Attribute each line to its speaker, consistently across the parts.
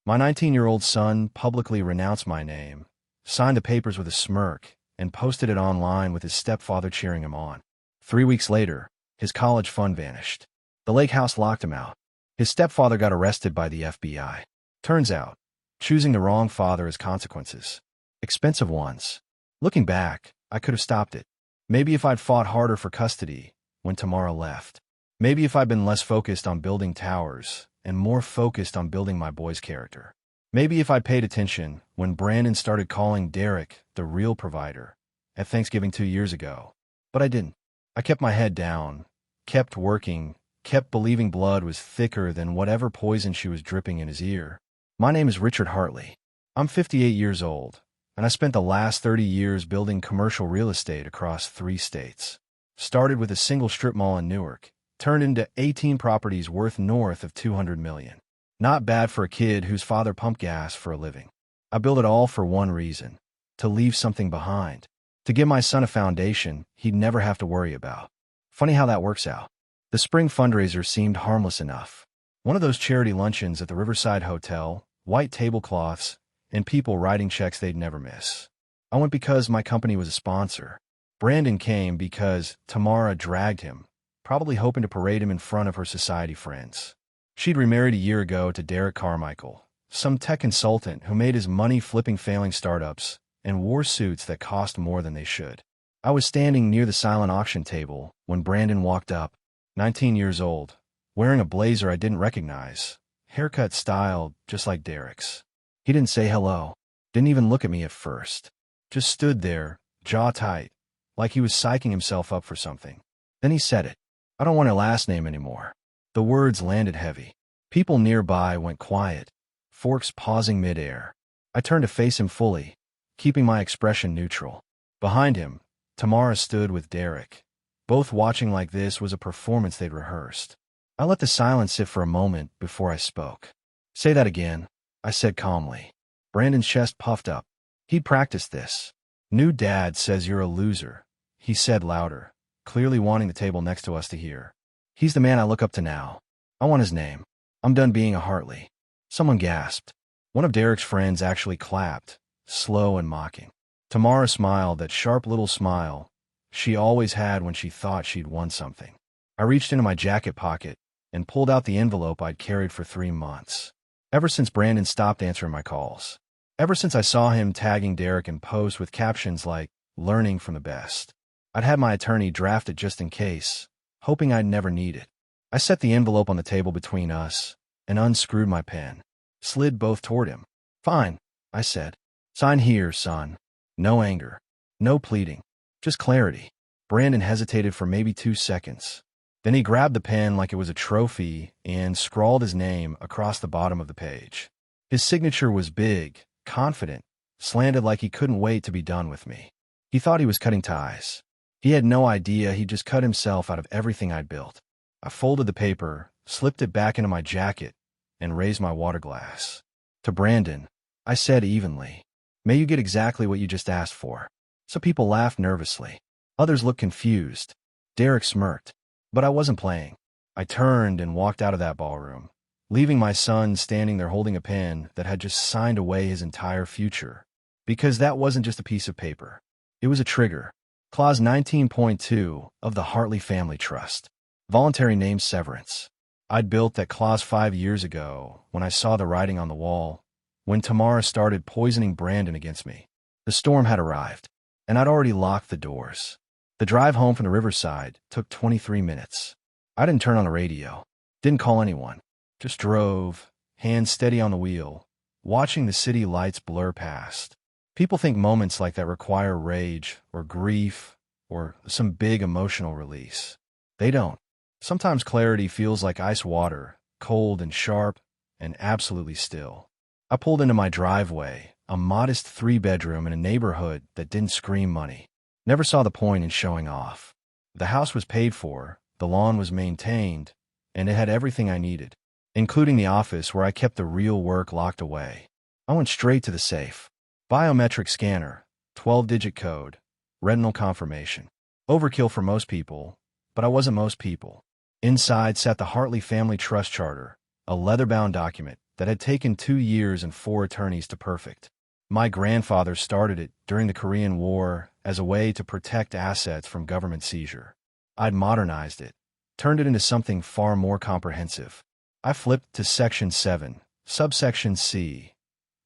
Speaker 1: My 19-year-old son publicly renounced my name, signed the papers with a smirk, and posted it online with his stepfather cheering him on. 3 weeks later, his college fund vanished. The lake house locked him out. His stepfather got arrested by the FBI. Turns out, choosing the wrong father has consequences. Expensive ones. Looking back, I could have stopped it. Maybe if I'd fought harder for custody when Tamara left. Maybe if I'd been less focused on building towers and more focused on building my boy's character. Maybe if I'd paid attention when Brandon started calling Derek the real provider at Thanksgiving 2 years ago. But I didn't. I kept my head down, kept working, kept believing blood was thicker than whatever poison she was dripping in his ear. My name is Richard Hartley. I'm 58 years old, and I spent the last 30 years building commercial real estate across 3 states. Started with a single strip mall in Newark, turned into 18 properties worth north of $200 million. Not bad for a kid whose father pumped gas for a living. I built it all for one reason: to leave something behind, to give my son a foundation he'd never have to worry about. Funny how that works out. The spring fundraiser seemed harmless enough. One of those charity luncheons at the Riverside Hotel, white tablecloths, and people writing checks they'd never miss. I went because my company was a sponsor. Brandon came because Tamara dragged him, probably hoping to parade him in front of her society friends. She'd remarried a year ago to Derek Carmichael, some tech consultant who made his money flipping failing startups and wore suits that cost more than they should. I was standing near the silent auction table when Brandon walked up, 19 years old, wearing a blazer I didn't recognize, haircut styled just like Derek's. He didn't say hello, didn't even look at me at first. Just stood there, jaw tight, like he was psyching himself up for something. Then he said it. "I don't want a last name anymore." The words landed heavy. People nearby went quiet, forks pausing midair. I turned to face him fully, keeping my expression neutral. Behind him, Tamara stood with Derek, both watching like this was a performance they'd rehearsed. I let the silence sit for a moment before I spoke. "Say that again," I said calmly. Brandon's chest puffed up. He'd practiced this. "New dad says you're a loser," he said louder, clearly wanting the table next to us to hear. "He's the man I look up to now. I want his name. I'm done being a Hartley." Someone gasped. One of Derek's friends actually clapped, slow and mocking. Tamara smiled, that sharp little smile she always had when she thought she'd won something. I reached into my jacket pocket and pulled out the envelope I'd carried for 3 months. Ever since Brandon stopped answering my calls. Ever since I saw him tagging Derek in posts with captions like, "Learning from the best." I'd had my attorney draft it just in case, hoping I'd never need it. I set the envelope on the table between us and unscrewed my pen, slid both toward him. "Fine," I said. "Sign here, son." No anger, no pleading, just clarity. Brandon hesitated for maybe 2 seconds. Then he grabbed the pen like it was a trophy and scrawled his name across the bottom of the page. His signature was big, confident, slanted like he couldn't wait to be done with me. He thought he was cutting ties. He had no idea he'd just cut himself out of everything I'd built. I folded the paper, slipped it back into my jacket, and raised my water glass. "To Brandon," I said evenly, "may you get exactly what you just asked for." Some people laughed nervously. Others looked confused. Derek smirked. But I wasn't playing. I turned and walked out of that ballroom, leaving my son standing there holding a pen that had just signed away his entire future. Because that wasn't just a piece of paper. It was a trigger. Clause 19.2 of the Hartley Family Trust. Voluntary name severance. I'd built that clause 5 years ago when I saw the writing on the wall, when Tamara started poisoning Brandon against me. The storm had arrived, and I'd already locked the doors. The drive home from the Riverside took 23 minutes. I didn't turn on the radio, didn't call anyone, just drove, hands steady on the wheel, watching the city lights blur past. People think moments like that require rage or grief or some big emotional release. They don't. Sometimes clarity feels like ice water, cold and sharp and absolutely still. I pulled into my driveway, a modest 3-bedroom in a neighborhood that didn't scream money. Never saw the point in showing off. The house was paid for, the lawn was maintained, and it had everything I needed, including the office where I kept the real work locked away. I went straight to the safe. Biometric scanner, 12-digit code, retinal confirmation. Overkill for most people, but I wasn't most people. Inside sat the Hartley Family Trust Charter, a leather-bound document that had taken 2 years and 4 attorneys to perfect. My grandfather started it during the Korean War as a way to protect assets from government seizure. I'd modernized it, turned it into something far more comprehensive. I flipped to Section 7, subsection C,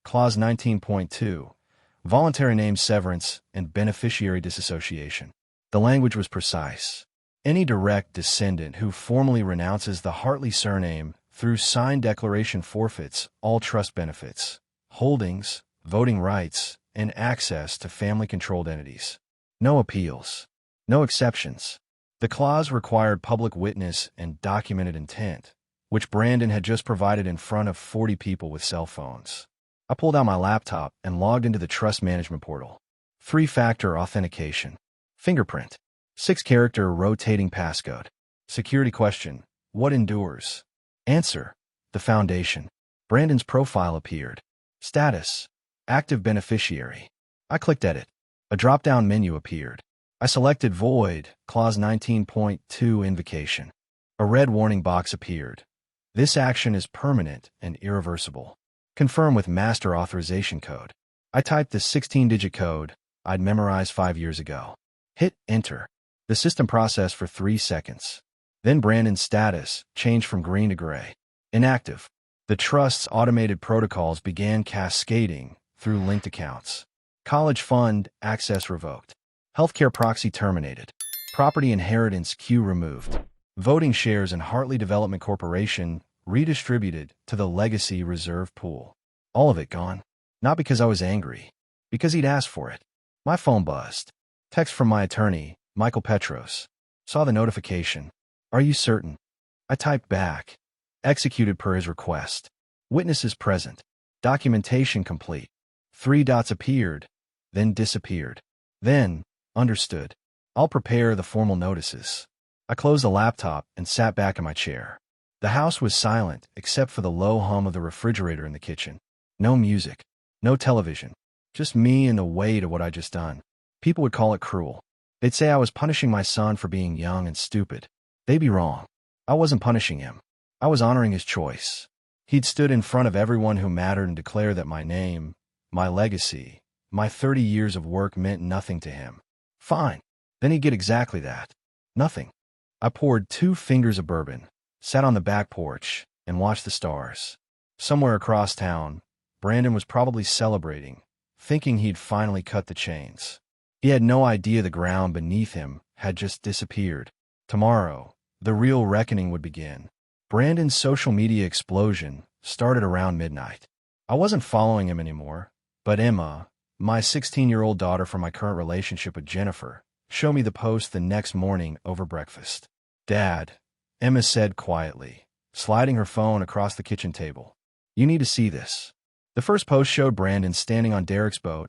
Speaker 1: Clause 19.2, voluntary name severance and beneficiary disassociation. The language was precise. Any direct descendant who formally renounces the Hartley surname through signed declaration forfeits all trust benefits, holdings, voting rights, and access to family-controlled entities. No appeals. No exceptions. The clause required public witness and documented intent, which Brandon had just provided in front of 40 people with cell phones. I pulled out my laptop and logged into the trust management portal. 3-factor authentication. Fingerprint. 6-character rotating passcode. Security question: what endures? Answer: the foundation. Brandon's profile appeared. Status: active beneficiary. I clicked edit. A drop-down menu appeared. I selected void, clause 19.2 invocation. A red warning box appeared. This action is permanent and irreversible. Confirm with master authorization code. I typed the 16-digit code I'd memorized 5 years ago. Hit enter. The system processed for 3 seconds. Then Brandon's status changed from green to gray. Inactive. The trust's automated protocols began cascading through linked accounts. College fund access revoked. Healthcare proxy terminated. Property inheritance queue removed. Voting shares in Hartley Development Corporation redistributed to the legacy reserve pool. All of it gone. Not because I was angry. Because he'd asked for it. My phone buzzed. Text from my attorney, Michael Petros. Saw the notification. Are you certain? I typed back. Executed per his request. Witnesses present. Documentation complete. 3 dots appeared, then disappeared. Then, understood. I'll prepare the formal notices. I closed the laptop and sat back in my chair. The house was silent except for the low hum of the refrigerator in the kitchen. No music. No television. Just me and the weight of what I'd just done. People would call it cruel. They'd say I was punishing my son for being young and stupid. They'd be wrong. I wasn't punishing him. I was honoring his choice. He'd stood in front of everyone who mattered and declared that my name, my legacy, my 30 years of work meant nothing to him. Fine. Then he'd get exactly that. Nothing. I poured 2 fingers of bourbon, sat on the back porch, and watched the stars. Somewhere across town, Brandon was probably celebrating, thinking he'd finally cut the chains. He had no idea the ground beneath him had just disappeared. Tomorrow, the real reckoning would begin. Brandon's social media explosion started around midnight. I wasn't following him anymore, but Emma, my 16-year-old daughter from my current relationship with Jennifer, showed me the post the next morning over breakfast. Dad, Emma said quietly, sliding her phone across the kitchen table. You need to see this. The first post showed Brandon standing on Derek's boat,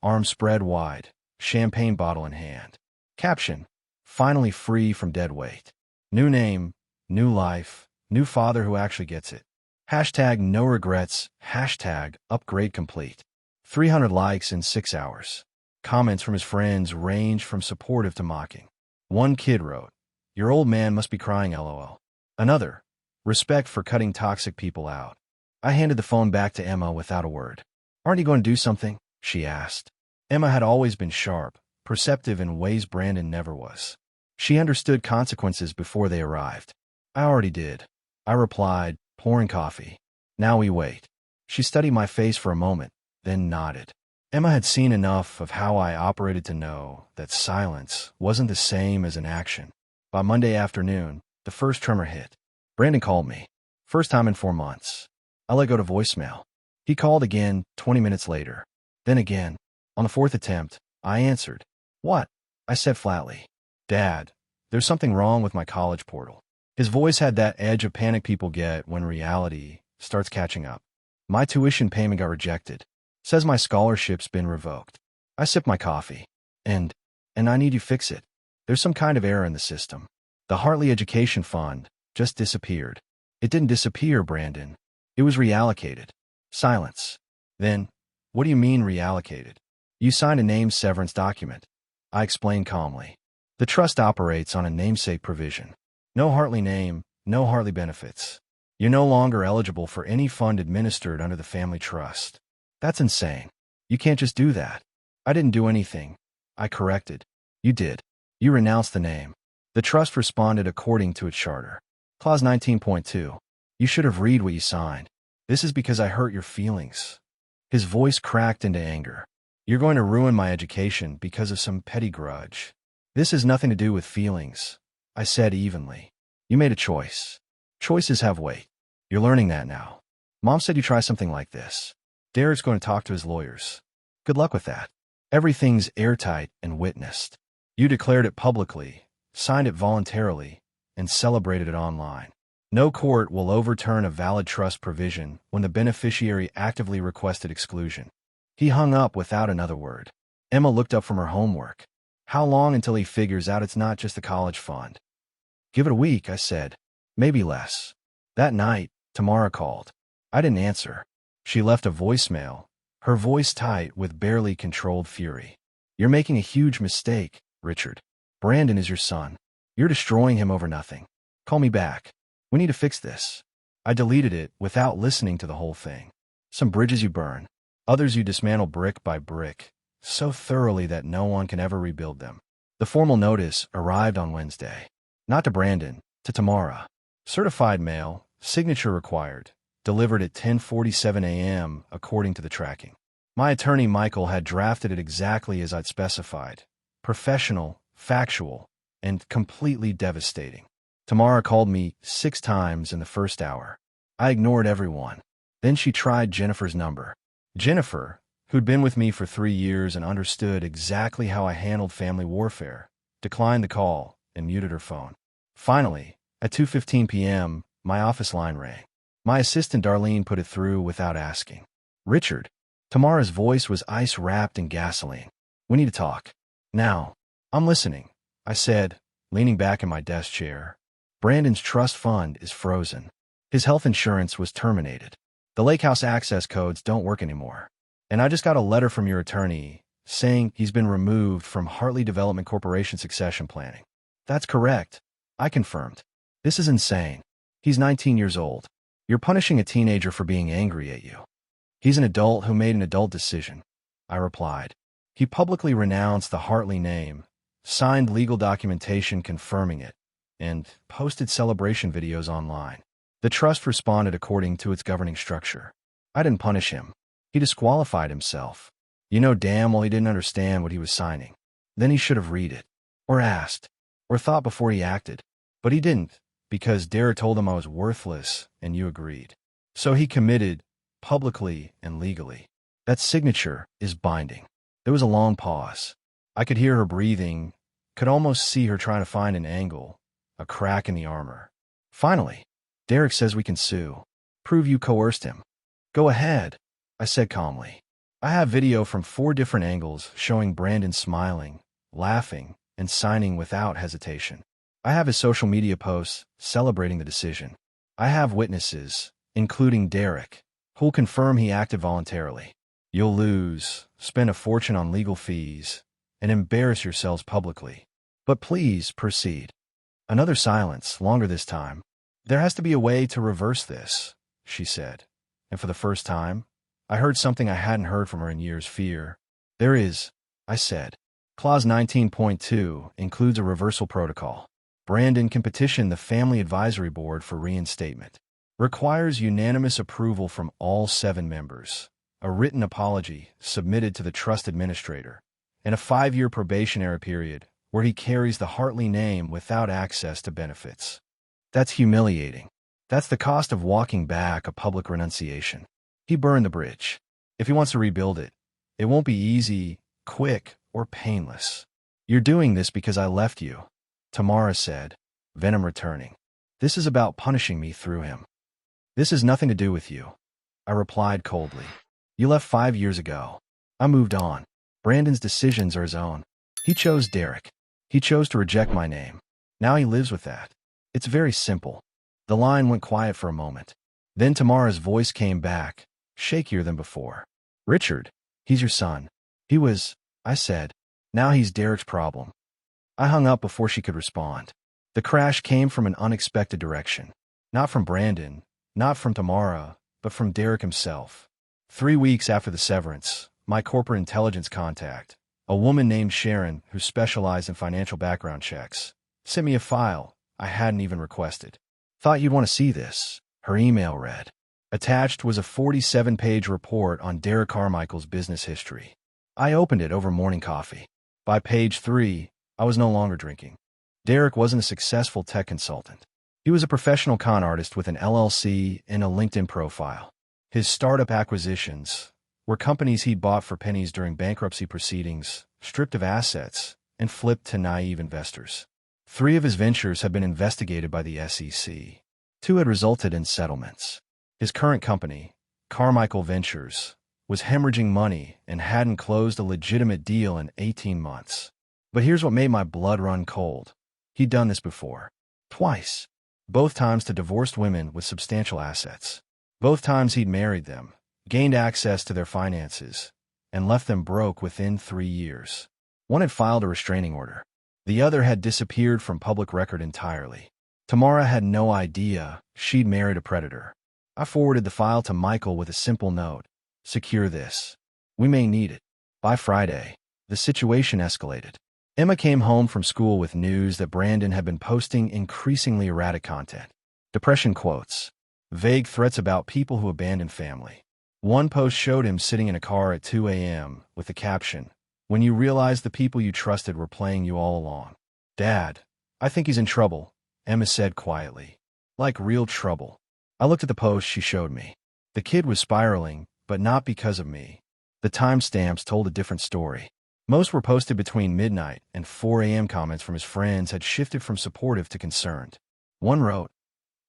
Speaker 1: arms spread wide, champagne bottle in hand. Caption: finally free from dead weight. New name, new life, new father who actually gets it. Hashtag no regrets, hashtag upgrade complete. 300 likes in 6 hours. Comments from his friends ranged from supportive to mocking. One kid wrote, "Your old man must be crying, lol." Another, "Respect for cutting toxic people out." I handed the phone back to Emma without a word. "Aren't you going to do something?" she asked. Emma had always been sharp, perceptive in ways Brandon never was. She understood consequences before they arrived. I already did. I replied, pouring coffee. Now we wait. She studied my face for a moment, then nodded. Emma had seen enough of how I operated to know that silence wasn't the same as an action. By Monday afternoon, the first tremor hit. Brandon called me. First time in 4 months. I let go to voicemail. He called again 20 minutes later. Then again. On the 4th attempt, I answered. "What?" I said flatly. "Dad, there's something wrong with my college portal." His voice had that edge of panic people get when reality starts catching up. "My tuition payment got rejected. Says my scholarship's been revoked." I sipped my coffee. And I need you to fix it. There's some kind of error in the system. The Hartley Education Fund just disappeared. It didn't disappear, Brandon. It was reallocated. Silence. Then, what do you mean reallocated? You signed a name severance document. I explained calmly. The trust operates on a namesake provision. No Hartley name, no Hartley benefits. You're no longer eligible for any fund administered under the family trust. That's insane. You can't just do that. I didn't do anything. I corrected. You did. You renounced the name. The trust responded according to its charter. Clause 19.2. You should have read what you signed. This is because I hurt your feelings. His voice cracked into anger. You're going to ruin my education because of some petty grudge. This has nothing to do with feelings, I said evenly. You made a choice. Choices have weight. You're learning that now. Mom said you try something like this. Derek's going to talk to his lawyers. Good luck with that. Everything's airtight and witnessed. You declared it publicly, signed it voluntarily, and celebrated it online. No court will overturn a valid trust provision when the beneficiary actively requested exclusion. He hung up without another word. Emma looked up from her homework. How long until he figures out it's not just the college fund? Give it a week, I said. Maybe less. That night, Tamara called. I didn't answer. She left a voicemail, her voice tight with barely controlled fury. You're making a huge mistake, Richard. Brandon is your son. You're destroying him over nothing. Call me back. We need to fix this. I deleted it without listening to the whole thing. Some bridges you burn, others you dismantle brick by brick, so thoroughly that no one can ever rebuild them. The formal notice arrived on Wednesday. Not to Brandon, to Tamara. Certified mail, signature required, delivered at 10:47 a.m. according to the tracking. My attorney Michael had drafted it exactly as I'd specified. Professional, factual, and completely devastating. Tamara called me 6 times in the first hour. I ignored everyone. Then she tried Jennifer's number. Jennifer, who'd been with me for 3 years and understood exactly how I handled family warfare, declined the call and muted her phone. Finally, at 2:15 p.m., my office line rang. My assistant Darlene put it through without asking. Richard. Tamara's voice was ice-wrapped in gasoline. We need to talk. Now. I'm listening, I said, leaning back in my desk chair. Brandon's trust fund is frozen. His health insurance was terminated. The lake house access codes don't work anymore. And I just got a letter from your attorney saying he's been removed from Hartley Development Corporation succession planning. That's correct, I confirmed. This is insane. He's 19 years old. You're punishing a teenager for being angry at you. He's an adult who made an adult decision, I replied. He publicly renounced the Hartley name, signed legal documentation confirming it, and posted celebration videos online. The trust responded according to its governing structure. I didn't punish him. He disqualified himself. You know damn well he didn't understand what he was signing. Then he should have read it, or asked, or thought before he acted. But he didn't, because Derek told him I was worthless, and you agreed. So he committed, publicly and legally. That signature is binding. There was a long pause. I could hear her breathing, could almost see her trying to find an angle, a crack in the armor. Finally, Derek says we can sue. Prove you coerced him. Go ahead, I said calmly. I have video from 4 different angles showing Brandon smiling, laughing, and signing without hesitation. I have his social media posts celebrating the decision. I have witnesses, including Derek, who'll confirm he acted voluntarily. You'll lose, spend a fortune on legal fees, and embarrass yourselves publicly. But please proceed. Another silence, longer this time. There has to be a way to reverse this, she said. And for the first time, I heard something I hadn't heard from her in years. Fear. There is, I said. Clause 19.2 includes a reversal protocol. Brandon can petition the Family Advisory Board for reinstatement. Requires unanimous approval from all 7 members, a written apology submitted to the trust administrator, and a 5-year probationary period where he carries the Hartley name without access to benefits. That's humiliating. That's the cost of walking back a public renunciation. He burned the bridge. If he wants to rebuild it, it won't be easy, quick, or painless. You're doing this because I left you, Tamara said, venom returning. This is about punishing me through him. This has nothing to do with you, I replied coldly. You left 5 years ago. I moved on. Brandon's decisions are his own. He chose Derek. He chose to reject my name. Now he lives with that. It's very simple. The line went quiet for a moment. Then Tamara's voice came back, shakier than before. Richard, he's your son. He was, I said. Now he's Derek's problem. I hung up before she could respond. The crash came from an unexpected direction. Not from Brandon, Not from Tamara, but from Derek himself. 3 weeks after the severance, my corporate intelligence contact, a woman named Sharon who specialized in financial background checks, sent me a file I hadn't even requested. "Thought you'd want to see this," her email read. Attached was a 47-page report on Derek Carmichael's business history. I opened it over morning coffee. By page 3, I was no longer drinking. Derek wasn't a successful tech consultant. He was a professional con artist with an LLC and a LinkedIn profile. His startup acquisitions were companies he'd bought for pennies during bankruptcy proceedings, stripped of assets, and flipped to naive investors. 3 of his ventures had been investigated by the SEC. 2 had resulted in settlements. His current company, Carmichael Ventures, was hemorrhaging money and hadn't closed a legitimate deal in 18 months. But here's what made my blood run cold. He'd done this before. Twice. Both times to divorced women with substantial assets. Both times he'd married them, gained access to their finances, and left them broke within 3 years. One had filed a restraining order. The other had disappeared from public record entirely. Tamara had no idea she'd married a predator. I forwarded the file to Michael with a simple note. "Secure this. We may need it." By Friday, the situation escalated. Emma came home from school with news that Brandon had been posting increasingly erratic content. Depression quotes. Vague threats about people who abandon family. One post showed him sitting in a car at 2 a.m. with the caption, "When you realized the people you trusted were playing you all along." "Dad, I think he's in trouble," Emma said quietly. "Like real trouble." I looked at the post she showed me. The kid was spiraling, but not because of me. The timestamps told a different story. Most were posted between midnight and 4 a.m. Comments from his friends had shifted from supportive to concerned. One wrote,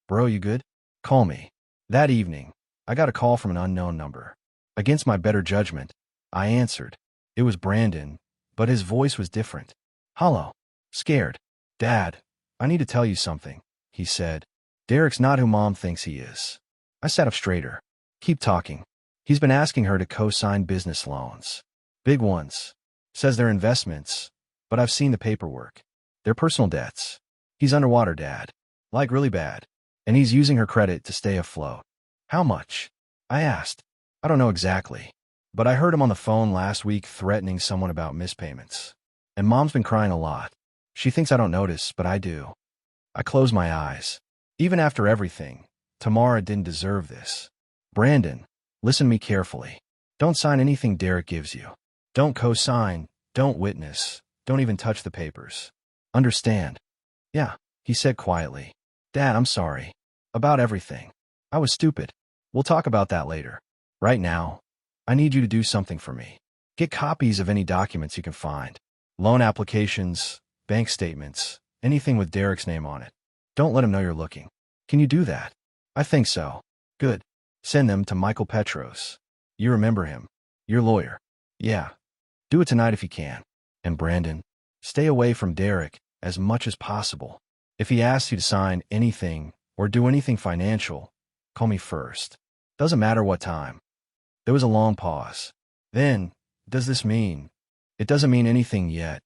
Speaker 1: "Bro, you good? Call me." That evening, I got a call from an unknown number. Against my better judgment, I answered. It was Brandon, but his voice was different. "Hello." Scared. "Dad, I need to tell you something," he said. "Derek's not who Mom thinks he is." I sat up straighter. "Keep talking." "He's been asking her to co-sign business loans. Big ones. Says they're investments, but I've seen the paperwork. They're personal debts. He's underwater, Dad. Like really bad. And he's using her credit to stay afloat." "How much?" I asked. "I don't know exactly, but I heard him on the phone last week threatening someone about mispayments. And Mom's been crying a lot. She thinks I don't notice, but I do." I closed my eyes. Even after everything, Tamara didn't deserve this. "Brandon, listen to me carefully. Don't sign anything Derek gives you. Don't co-sign, don't witness, don't even touch the papers. Understand?" "Yeah," he said quietly. "Dad, I'm sorry. About everything. I was stupid. We'll talk about that later. Right now, I need you to do something for me. Get copies of any documents you can find. Loan applications, bank statements, anything with Derek's name on it. Don't let him know you're looking. Can you do that?" "I think so." "Good. Send them to Michael Petros. You remember him. Your lawyer." "Yeah. Do it tonight if you can. And Brandon, stay away from Derek as much as possible. If he asks you to sign anything or do anything financial, call me first. Doesn't matter what time." There was a long pause. Then, "Does this mean?" "It doesn't mean anything yet,"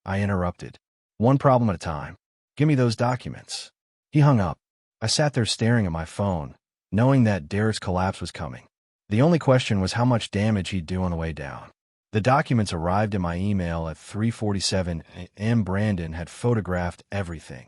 Speaker 1: I interrupted. "One problem at a time. Give me those documents." He hung up. I sat there staring at my phone, knowing that Derek's collapse was coming. The only question was how much damage he'd do on the way down. The documents arrived in my email at 3:47 a.m. Brandon had photographed everything.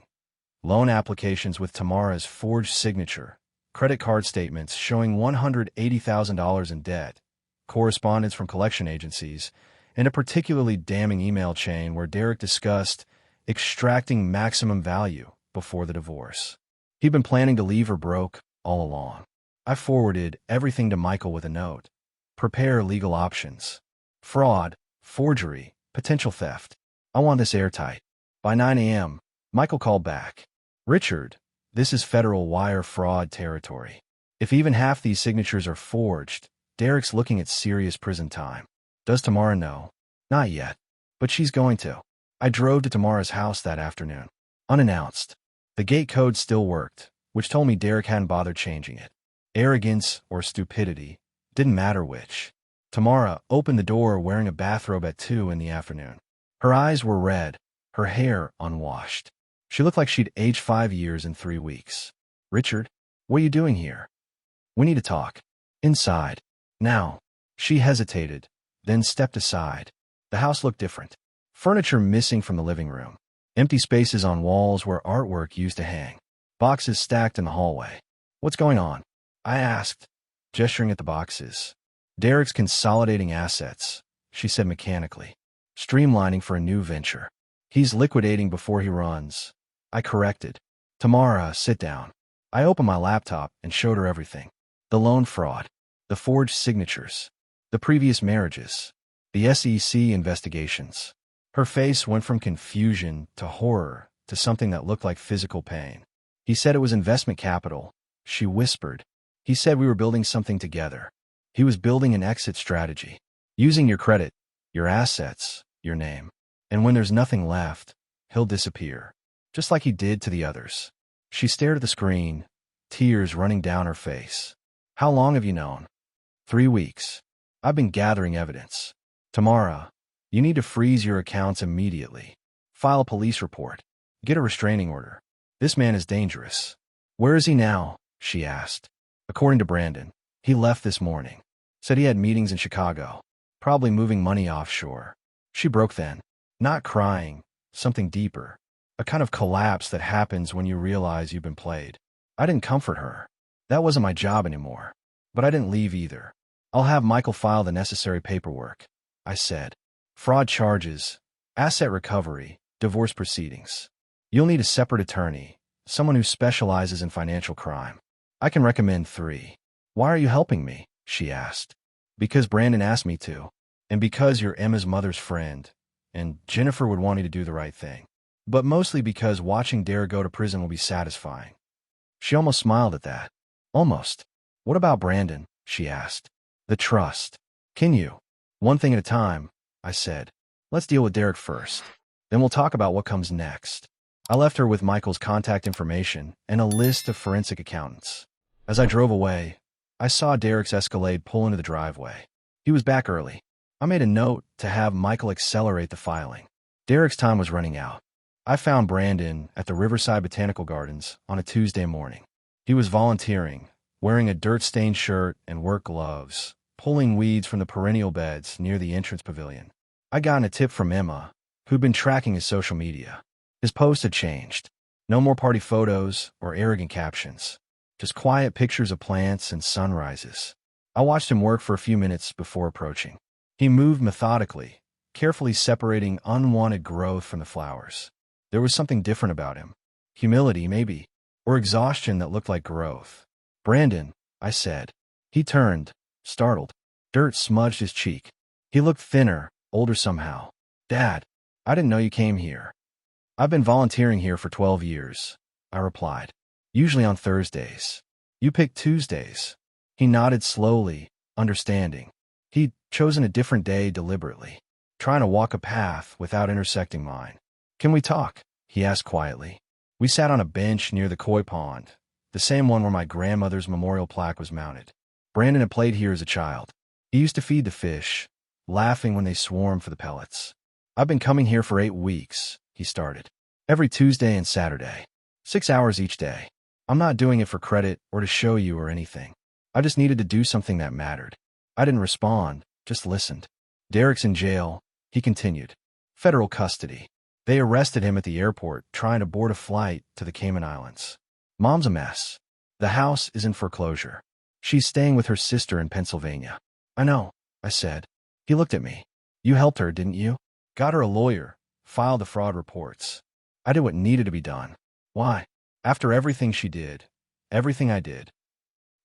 Speaker 1: Loan applications with Tamara's forged signature, credit card statements showing $180,000 in debt, correspondence from collection agencies, and a particularly damning email chain where Derek discussed extracting maximum value before the divorce. He'd been planning to leave her broke all along. I forwarded everything to Michael with a note. "Prepare legal options. Fraud, forgery, potential theft. I want this airtight." By 9 a.m., Michael called back. "Richard, this is federal wire fraud territory. If even half these signatures are forged, Derek's looking at serious prison time. Does Tamara know?" "Not yet, but she's going to." I drove to Tamara's house that afternoon. Unannounced. The gate code still worked, which told me Derek hadn't bothered changing it. Arrogance or stupidity, didn't matter which. Tamara opened the door wearing a bathrobe at 2 in the afternoon. Her eyes were red, her hair unwashed. She looked like she'd aged 5 years in 3 weeks. "Richard, what are you doing here?" We need to talk. Inside. Now. She hesitated, then stepped aside. The house looked different. Furniture missing from the living room. Empty spaces on walls where artwork used to hang. Boxes stacked in the hallway. What's going on? I asked, gesturing at the boxes. Derek's consolidating assets, she said mechanically. Streamlining for a new venture. He's liquidating before he runs. I corrected. Tamara, sit down. I opened my laptop and showed her everything. The loan fraud. The forged signatures. The previous marriages. The SEC investigations. Her face went from confusion to horror to something that looked like physical pain. He said it was investment capital, she whispered. He said we were building something together. He was building an exit strategy. Using your credit, your assets, your name. And when there's nothing left, he'll disappear. Just like he did to the others. She stared at the screen, tears running down her face. How long have you known? 3 weeks. I've been gathering evidence. Tamara, you need to freeze your accounts immediately. File a police report. Get a restraining order. This man is dangerous. Where is he now? She asked. According to Brandon, he left this morning. Said he had meetings in Chicago. Probably moving money offshore. She broke then. Not crying, something deeper. A kind of collapse that happens when you realize you've been played. I didn't comfort her. That wasn't my job anymore. But I didn't leave either. I'll have Michael file the necessary paperwork, I said. Fraud charges, asset recovery, divorce proceedings. You'll need a separate attorney, someone who specializes in financial crime. I can recommend 3. Why are you helping me? She asked. Because Brandon asked me to. And because you're Emma's mother's friend, and Jennifer would want me to do the right thing. But mostly because watching Derek go to prison will be satisfying. She almost smiled at that. Almost. What about Brandon? She asked. The trust. Can you? One thing at a time, I said. Let's deal with Derek first. Then we'll talk about what comes next. I left her with Michael's contact information and a list of forensic accountants. As I drove away, I saw Derek's Escalade pull into the driveway. He was back early. I made a note to have Michael accelerate the filing. Derek's time was running out. I found Brandon at the Riverside Botanical Gardens on a Tuesday morning. He was volunteering, wearing a dirt-stained shirt and work gloves, pulling weeds from the perennial beds near the entrance pavilion. I got a tip from Emma, who'd been tracking his social media. His post had changed. No more party photos or arrogant captions. Just quiet pictures of plants and sunrises. I watched him work for a few minutes before approaching. He moved methodically, carefully separating unwanted growth from the flowers. There was something different about him. Humility, maybe, or exhaustion that looked like growth. Brandon, I said. He turned, startled. Dirt smudged his cheek. He looked thinner, older somehow. Dad, I didn't know you came here. I've been volunteering here for 12 years, I replied. Usually on Thursdays. You picked Tuesdays. He nodded slowly, understanding. He'd chosen a different day deliberately, trying to walk a path without intersecting mine. Can we talk? He asked quietly. We sat on a bench near the koi pond, the same one where my grandmother's memorial plaque was mounted. Brandon had played here as a child. He used to feed the fish, laughing when they swarmed for the pellets. I've been coming here for 8 weeks, he started. Every Tuesday and Saturday. 6 hours each day. I'm not doing it for credit or to show you or anything. I just needed to do something that mattered. I didn't respond, just listened. Derek's in jail, he continued. Federal custody. They arrested him at the airport trying to board a flight to the Cayman Islands. Mom's a mess. The house is in foreclosure. She's staying with her sister in Pennsylvania. I know, I said. He looked at me. You helped her, didn't you? Got her a lawyer, filed the fraud reports. I did what needed to be done. Why? After everything she did, everything I did.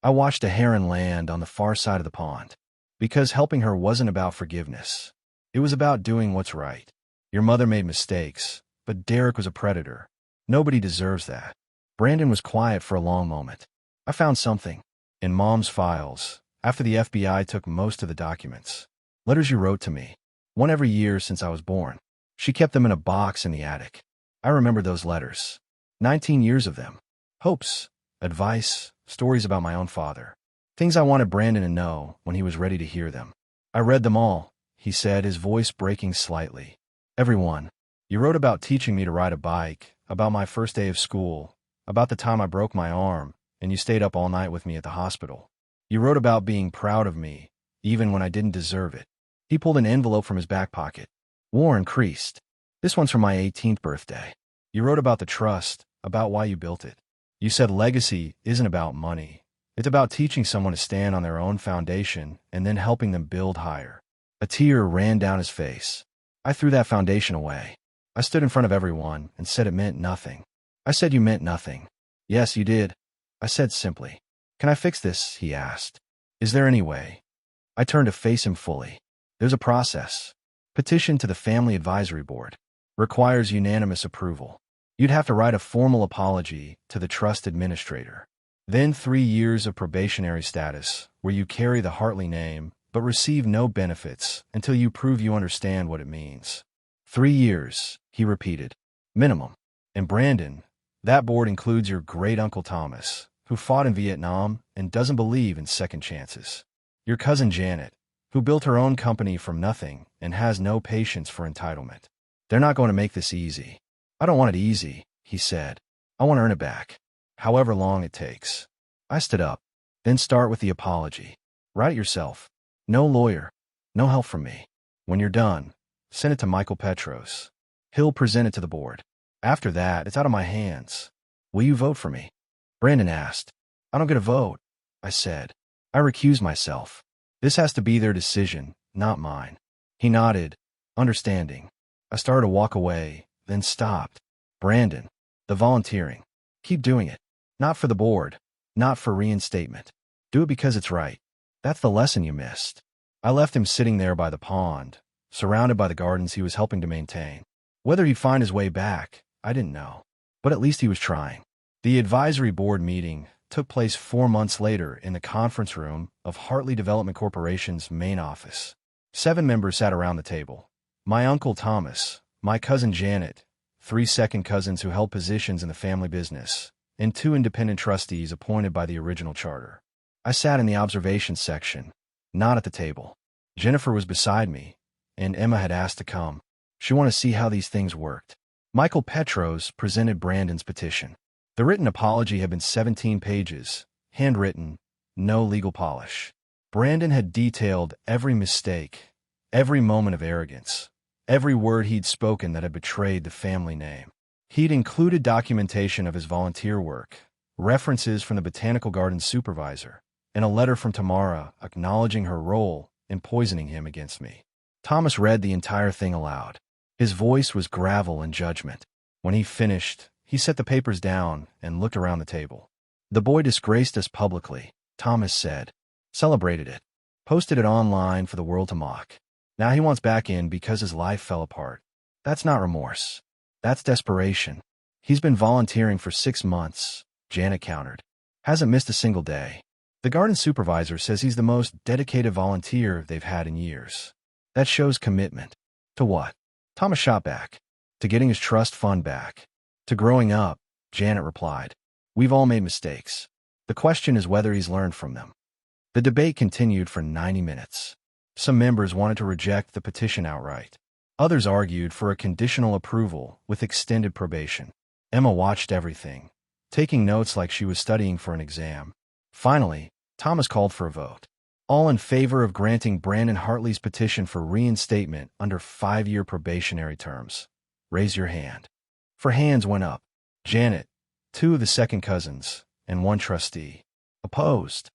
Speaker 1: I watched a heron land on the far side of the pond. Because helping her wasn't about forgiveness. It was about doing what's right. Your mother made mistakes, but Derek was a predator. Nobody deserves that. Brandon was quiet for a long moment. I found something. In Mom's files, after the FBI took most of the documents. Letters you wrote to me. One every year since I was born. She kept them in a box in the attic. I remember those letters. 19 years of them. Hopes, advice, stories about my own father. Things I wanted Brandon to know when he was ready to hear them. I read them all, he said, his voice breaking slightly. Everyone. You wrote about teaching me to ride a bike, about my first day of school, about the time I broke my arm, and you stayed up all night with me at the hospital. You wrote about being proud of me, even when I didn't deserve it. He pulled an envelope from his back pocket. War increased. This one's for my 18th birthday. You wrote about the trust, about why you built it. You said legacy isn't about money. It's about teaching someone to stand on their own foundation and then helping them build higher. A tear ran down his face. I threw that foundation away. I stood in front of everyone and said it meant nothing. I said you meant nothing. Yes, you did. I said simply. Can I fix this? He asked. Is there any way? I turned to face him fully. There's a process. Petition to the Family Advisory Board. Requires unanimous approval. You'd have to write a formal apology to the trust administrator. Then 3 years of probationary status, where you carry the Hartley name, but receive no benefits until you prove you understand what it means. 3 years, he repeated. Minimum. And Brandon, that board includes your great-uncle Thomas, who fought in Vietnam and doesn't believe in second chances. Your cousin Janet, who built her own company from nothing and has no patience for entitlement. They're not going to make this easy. I don't want it easy, he said. I want to earn it back, however long it takes. I stood up. Then start with the apology. Write it yourself. No lawyer. No help from me. When you're done, send it to Michael Petros. He'll present it to the board. After that, it's out of my hands. Will you vote for me? Brandon asked. I don't get a vote, I said. I recuse myself. This has to be their decision, not mine. He nodded, understanding. I started to walk away, then stopped. Brandon, the volunteering. Keep doing it. Not for the board. Not for reinstatement. Do it because it's right. That's the lesson you missed. I left him sitting there by the pond, surrounded by the gardens he was helping to maintain. Whether he'd find his way back, I didn't know. But at least he was trying. The advisory board meeting took place 4 months later in the conference room of Hartley Development Corporation's main office. 7 members sat around the table. My uncle Thomas, my cousin Janet, 3 second cousins who held positions in the family business, and 2 independent trustees appointed by the original charter. I sat in the observation section, not at the table. Jennifer was beside me, and Emma had asked to come. She wanted to see how these things worked. Michael Petros presented Brandon's petition. The written apology had been 17 pages, handwritten, no legal polish. Brandon had detailed every mistake, every moment of arrogance, every word he'd spoken that had betrayed the family name. He'd included documentation of his volunteer work, references from the botanical garden supervisor, and a letter from Tamara acknowledging her role in poisoning him against me. Thomas read the entire thing aloud. His voice was gravel and judgment. When he finished, he set the papers down and looked around the table. The boy disgraced us publicly, Thomas said. Celebrated it. Posted it online for the world to mock. Now he wants back in because his life fell apart. That's not remorse. That's desperation. He's been volunteering for 6 months, Janet countered. Hasn't missed a single day. The garden supervisor says he's the most dedicated volunteer they've had in years. That shows commitment. To what? Thomas shot back. To getting his trust fund back. To growing up, Janet replied. We've all made mistakes. The question is whether he's learned from them. The debate continued for 90 minutes. Some members wanted to reject the petition outright. Others argued for a conditional approval with extended probation. Emma watched everything, taking notes like she was studying for an exam. Finally, Thomas called for a vote. All in favor of granting Brandon Hartley's petition for reinstatement under 5-year probationary terms. Raise your hand. For hands went up. Janet, 2 of the second cousins, and 1 trustee. Opposed.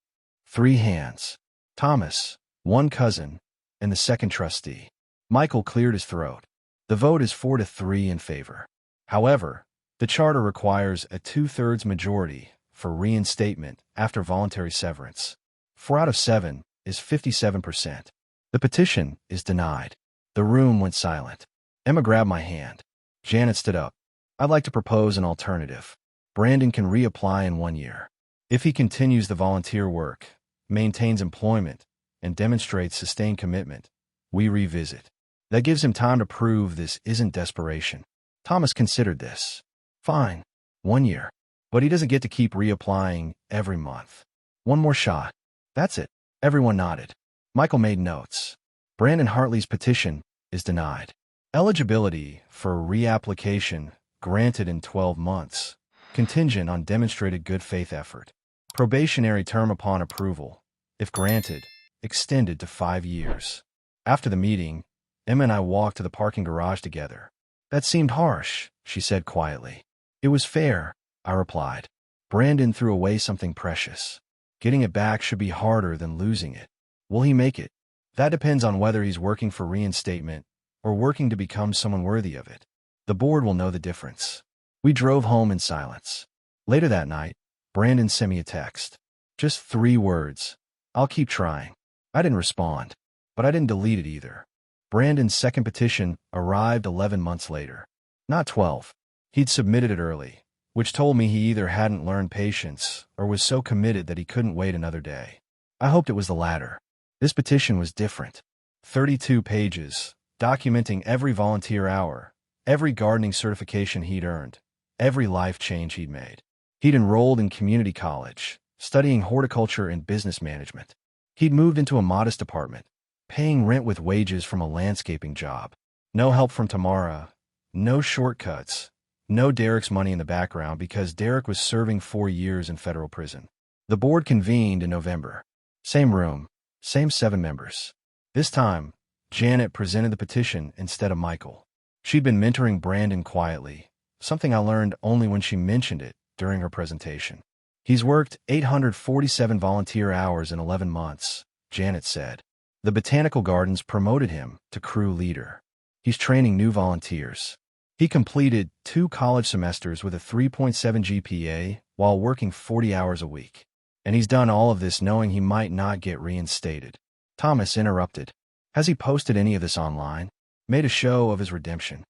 Speaker 1: 3 hands. Thomas, 1 cousin, and the second trustee. Michael cleared his throat. The vote is 4-3 in favor. However, the charter requires a 2/3 majority for reinstatement after voluntary severance. 4 out of 7 is 57%. The petition is denied. The room went silent. Emma grabbed my hand. Janet stood up. I'd like to propose an alternative. Brandon can reapply in 1 year. If he continues the volunteer work, maintains employment, and demonstrates sustained commitment, we revisit. That gives him time to prove this isn't desperation. Thomas considered this. Fine. 1 year. But he doesn't get to keep reapplying every month. 1 more shot. That's it. Everyone nodded. Michael made notes. Brandon Hartley's petition is denied. Eligibility for reapplication granted in 12 months, contingent on demonstrated good faith effort. Probationary term upon approval, If granted, extended to 5 years. After the meeting, Emma and I walked to the parking garage together. That seemed harsh, she said quietly. It was fair, I replied. Brandon threw away something precious. Getting it back should be harder than losing it. Will he make it? That depends on whether he's working for reinstatement or working to become someone worthy of it. The board will know the difference. We drove home in silence. Later that night, Brandon sent me a text. Just 3 words. I'll keep trying. I didn't respond, but I didn't delete it either. Brandon's second petition arrived 11 months later. Not 12. He'd submitted it early, which told me he either hadn't learned patience or was so committed that he couldn't wait another day. I hoped it was the latter. This petition was different. 32 pages, documenting every volunteer hour, every gardening certification he'd earned, every life change he'd made. He'd enrolled in community college, studying horticulture and business management. He'd moved into a modest apartment, paying rent with wages from a landscaping job. No help from Tamara, no shortcuts, no Derek's money in the background because Derek was serving 4 years in federal prison. The board convened in November. Same room, same 7 members. This time, Janet presented the petition instead of Michael. She'd been mentoring Brandon quietly, something I learned only when she mentioned it during her presentation. He's worked 847 volunteer hours in 11 months, Janet said. The botanical gardens promoted him to crew leader. He's training new volunteers. He completed 2 college semesters with a 3.7 GPA while working 40 hours a week. And he's done all of this knowing he might not get reinstated. Thomas interrupted. Has he posted any of this online? Made a show of his redemption?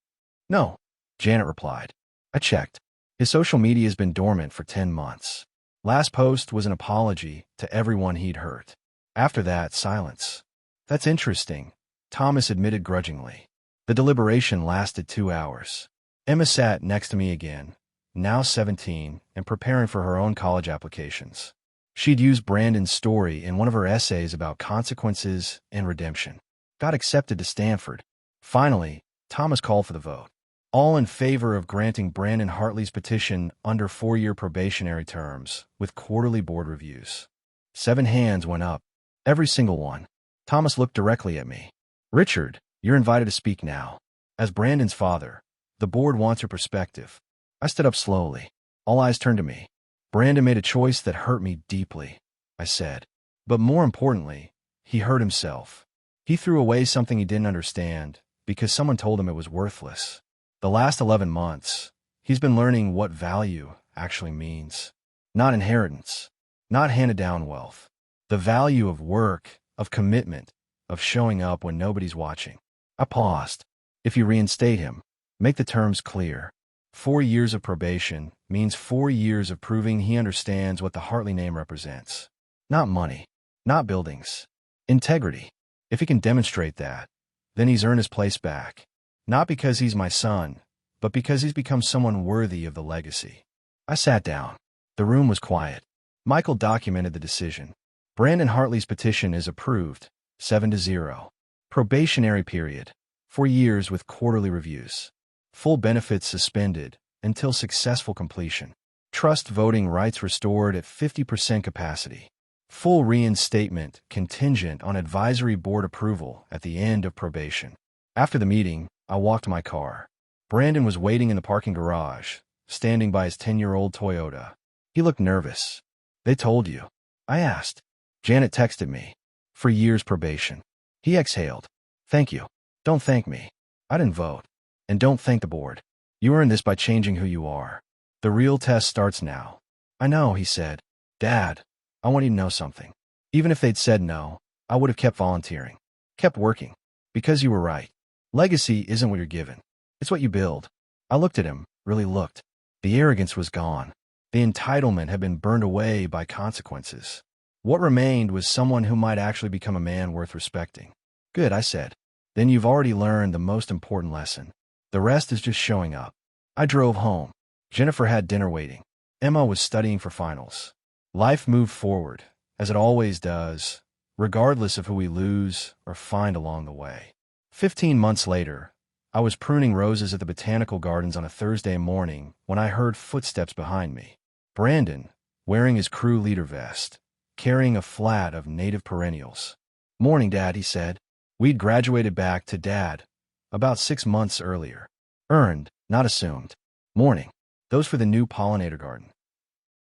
Speaker 1: No, Janet replied. I checked. His social media has been dormant for 10 months. Last post was an apology to everyone he'd hurt. After that, silence. That's interesting, Thomas admitted grudgingly. The deliberation lasted 2 hours. Emma sat next to me again, now 17 and preparing for her own college applications. She'd used Brandon's story in one of her essays about consequences and redemption. Got accepted to Stanford. Finally, Thomas called for the vote. All in favor of granting Brandon Hartley's petition under 4-year probationary terms with quarterly board reviews. 7 hands went up. Every single one. Thomas looked directly at me. Richard, you're invited to speak now. As Brandon's father, the board wants your perspective. I stood up slowly. All eyes turned to me. Brandon made a choice that hurt me deeply, I said. But more importantly, he hurt himself. He threw away something he didn't understand because someone told him it was worthless. The last 11 months, he's been learning what value actually means. Not inheritance, not handed-down wealth. The value of work, of commitment, of showing up when nobody's watching. I paused. If you reinstate him, make the terms clear. 4 years of probation means 4 years of proving he understands what the Hartley name represents. Not money, not buildings. Integrity. If he can demonstrate that, then he's earned his place back. Not because he's my son, but because he's become someone worthy of the legacy. I sat down. The room was quiet. Michael documented the decision. Brandon Hartley's petition is approved, 7-0. Probationary period, 4 years with quarterly reviews. Full benefits suspended until successful completion. Trust voting rights restored at 50% capacity. Full reinstatement contingent on advisory board approval at the end of probation. After the meeting, I walked to my car. Brandon was waiting in the parking garage, standing by his 10-year-old Toyota. He looked nervous. They told you? I asked. Janet texted me. For years probation. He exhaled. Thank you. Don't thank me. I didn't vote. And don't thank the board. You earned this by changing who you are. The real test starts now. I know, he said. Dad, I want you to know something. Even if they'd said no, I would have kept volunteering. Kept working. Because you were right. Legacy isn't what you're given. It's what you build. I looked at him, really looked. The arrogance was gone. The entitlement had been burned away by consequences. What remained was someone who might actually become a man worth respecting. Good, I said. Then you've already learned the most important lesson. The rest is just showing up. I drove home. Jennifer had dinner waiting. Emma was studying for finals. Life moved forward, as it always does, regardless of who we lose or find along the way. 15 months later, I was pruning roses at the botanical gardens on a Thursday morning when I heard footsteps behind me. Brandon, wearing his crew leader vest, carrying a flat of native perennials. "Morning, Dad," he said. We'd graduated back to Dad about 6 months earlier. Earned, not assumed. "Morning. Those for the new pollinator garden."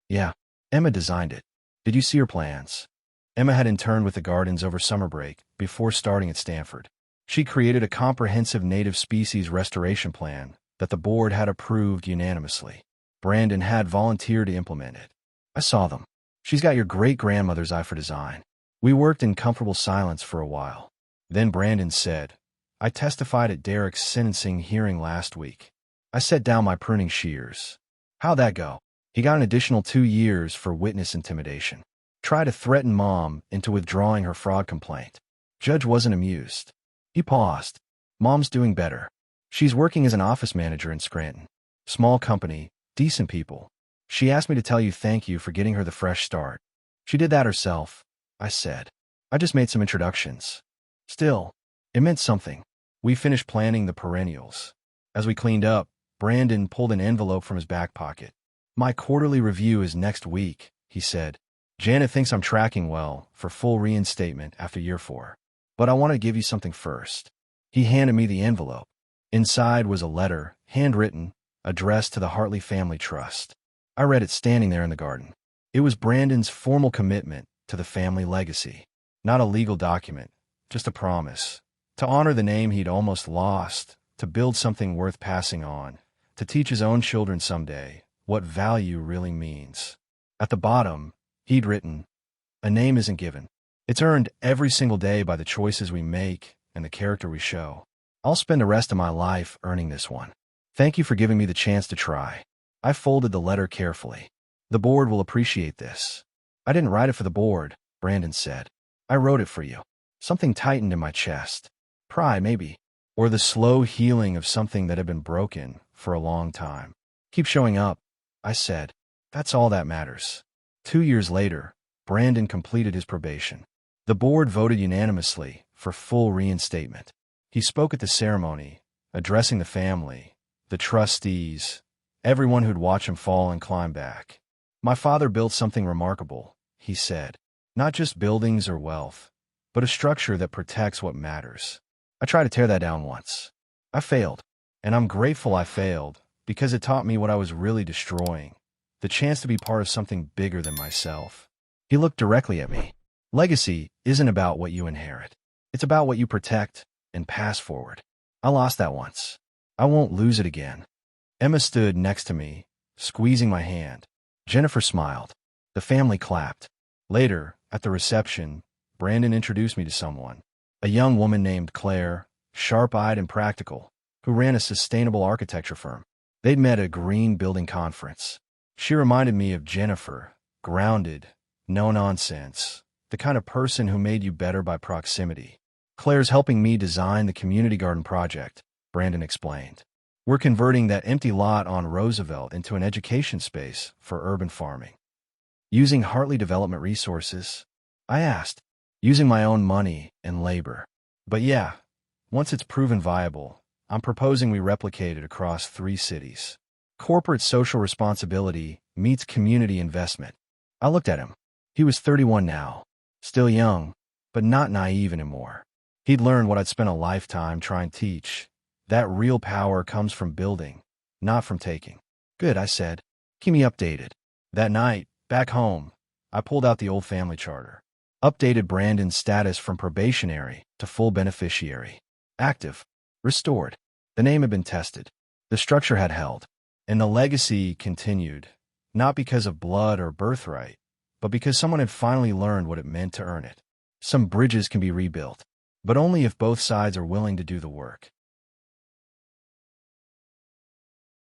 Speaker 1: "Yeah. Emma designed it. Did you see her plans?" Emma had interned with the gardens over summer break before starting at Stanford. She created a comprehensive native species restoration plan that the board had approved unanimously. Brandon had volunteered to implement it. "I saw them. She's got your great-grandmother's eye for design." We worked in comfortable silence for a while. Then Brandon said, "I testified at Derek's sentencing hearing last week. I set down my pruning shears." "How'd that go?" "He got an additional 2 years for witness intimidation. Tried to threaten Mom into withdrawing her fraud complaint." Judge wasn't amused. He paused. "Mom's doing better. She's working as an office manager in Scranton. Small company, decent people. She asked me to tell you thank you for getting her the fresh start." "She did that herself," I said. "I just made some introductions." Still, it meant something. We finished planting the perennials. As we cleaned up, Brandon pulled an envelope from his back pocket. "My quarterly review is next week," he said. "Janet thinks I'm tracking well for full reinstatement after year 4. But I want to give you something first." He handed me the envelope. Inside was a letter, handwritten, addressed to the Hartley Family Trust. I read it standing there in the garden. It was Brandon's formal commitment to the family legacy. Not a legal document, just a promise. To honor the name he'd almost lost, to build something worth passing on, to teach his own children someday what value really means. At the bottom, he'd written, "A name isn't given. It's earned every single day by the choices we make and the character we show. I'll spend the rest of my life earning this one. Thank you for giving me the chance to try." I folded the letter carefully. "The board will appreciate this." "I didn't write it for the board," Brandon said. "I wrote it for you." Something tightened in my chest. Pride, maybe. Or the slow healing of something that had been broken for a long time. "Keep showing up," I said. "That's all that matters." 2 years later, Brandon completed his probation. The board voted unanimously for full reinstatement. He spoke at the ceremony, addressing the family, the trustees, everyone who'd watch him fall and climb back. "My father built something remarkable," he said. "Not just buildings or wealth, but a structure that protects what matters. I tried to tear that down once. I failed, and I'm grateful I failed because it taught me what I was really destroying, the chance to be part of something bigger than myself." He looked directly at me. "Legacy isn't about what you inherit. It's about what you protect and pass forward." I lost that once. I won't lose it again. Emma stood next to me, squeezing my hand. Jennifer smiled. The family clapped. Later, at the reception, Brandon introduced me to someone, a young woman named Claire, sharp-eyed and practical, who ran a sustainable architecture firm. They'd met at a green building conference. She reminded me of Jennifer, grounded, no nonsense, the kind of person who made you better by proximity. "Claire's helping me design the community garden project," Brandon explained. "We're converting that empty lot on Roosevelt into an education space for urban farming." "Using Hartley Development resources?" I asked. "Using my own money and labor. But yeah, once it's proven viable, I'm proposing we replicate it across 3 cities. Corporate social responsibility meets community investment." I looked at him. He was 31 now, still young, but not naive anymore. He'd learned what I'd spent a lifetime trying to teach. That real power comes from building, not from taking. "Good," I said. "Keep me updated." That night, back home, I pulled out the old family charter. Updated Brandon's status from probationary to full beneficiary. Active. Restored. The name had been tested. The structure had held. And the legacy continued, not because of blood or birthright, but because someone had finally learned what it meant to earn it. Some bridges can be rebuilt, but only if both sides are willing to do the work.